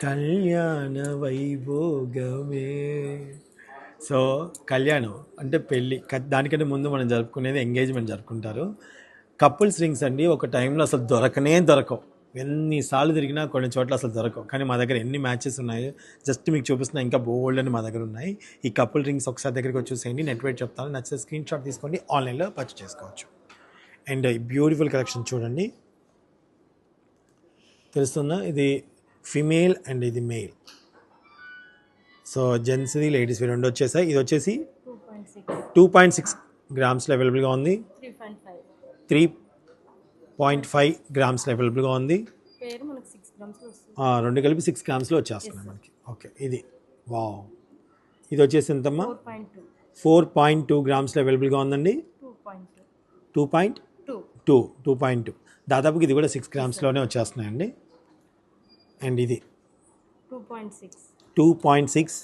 కళ్యాణ వైభోగమే. సో కళ్యాణం అంటే పెళ్ళి, దానికంటే ముందు మనం జరుపుకునేది ఎంగేజ్మెంట్ జరుపుకుంటారు. కపుల్స్ రింగ్స్ అండి ఒక టైంలో అసలు దొరకవు. ఎన్నిసార్లు తిరిగినా కొన్ని చోట్ల అసలు దొరకవు. కానీ మా దగ్గర ఎన్ని మ్యాచెస్ ఉన్నాయో జస్ట్ మీకు చూపిస్తున్నా, ఇంకా బోల్డ్ అని మా దగ్గర ఉన్నాయి. ఈ కపుల్ రింగ్స్ ఒకసారి దగ్గరికి వచ్చి చూసేయండి, నెట్ వెయిట్ చెప్తాను, నచ్చితే స్క్రీన్ షాట్ తీసుకోండి, ఆన్లైన్లో పర్చేస్ చేసుకోవచ్చు. అండ్ బ్యూటిఫుల్ కలెక్షన్ చూడండి, తెలుస్తుందా? ఇది ఫిమేల్ అండ్ ఇది మేల్. సో జెంట్స్ది లేడీస్వి రెండు వచ్చేసాయి. ఇది వచ్చేసి 2.6 గ్రామ్స్లో అవైలబుల్గా ఉంది. 3.5 గ్రామ్స్లో అవైలబుల్గా ఉంది. రెండు కలిపి 6 గ్రామ్స్లో వచ్చేస్తున్నాయి మనకి. ఓకే, ఇది వావ్, ఇది వచ్చేసి ఎంతమ్మా? 4.2 గ్రామ్స్లో అవైలబుల్గా ఉందండి. 2.2 దాదాపుకి ఇది కూడా 6 గ్రామ్స్లోనే వచ్చేస్తున్నాయండి. అండ్ ఇది 2.6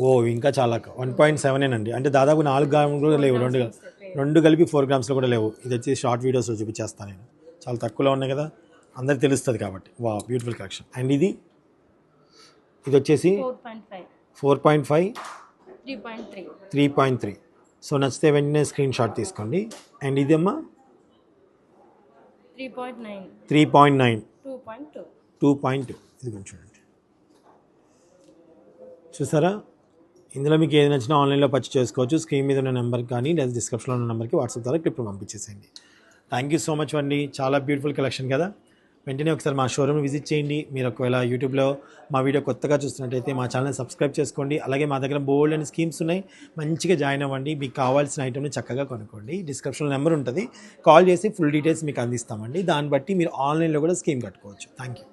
ఓ ఇంకా చాలా 1.7 అంటే దాదాపు 4 గ్రాములు కూడా లేవు. రెండు కలిపి 4 గ్రామ్స్లో కూడా లేవు. ఇది వచ్చి షార్ట్ వీడియోస్లో చూపించేస్తాను నేను, చాలా తక్కువలో ఉన్నాయి కదా, అందరికి తెలుస్తుంది కాబట్టి. వా, బ్యూటిఫుల్ కలెక్షన్. అండ్ ఇది వచ్చేసి 4.5 3.3. సో నచ్చితే వెంటనే స్క్రీన్ షాట్ తీసుకోండి. అండ్ ఇది అమ్మా 3.9 2.2. ఇది కొంచెం చూడండి, చూసారా? ఇందులో మీకు ఏది నచ్చినా ఆన్లైన్లో పర్చేస్ చేసుకోవచ్చు. స్క్రీన్ మీద ఉన్న నెంబర్కి కానీ లేదా డిస్క్రిప్షన్లో ఉన్న నెంబర్కి వాట్సాప్ ద్వారా క్లిప్ పంపించేసేయండి. థ్యాంక్ యూ సో మచ్ అండి, చాలా బ్యూటిఫుల్ కలెక్షన్ కదా. వెంటనే ఒకసారి మా షోరూమ్ విజిట్ చేయండి. మీరు ఒకవేళ యూట్యూబ్లో మా వీడియో కొత్తగా చూస్తున్నట్టయితే మా ఛానల్ సబ్స్క్రైబ్ చేసుకోండి. అలాగే మా దగ్గర బోల్డ్ అండ్ స్కీమ్స్ ఉన్నాయి, మంచిగా జాయిన్ అవ్వండి. మీకు కావాల్సిన ఐటమ్ని చక్కగా కొనుక్కోండి. డిస్క్రిప్షన్లో నెంబర్ ఉంటుంది, కాల్ చేసి ఫుల్ డీటెయిల్స్ మీకు అందిస్తామండి. దాన్ని బట్టి మీరు ఆన్లైన్లో కూడా స్కీమ్ కట్టుకోవచ్చు. Thank you.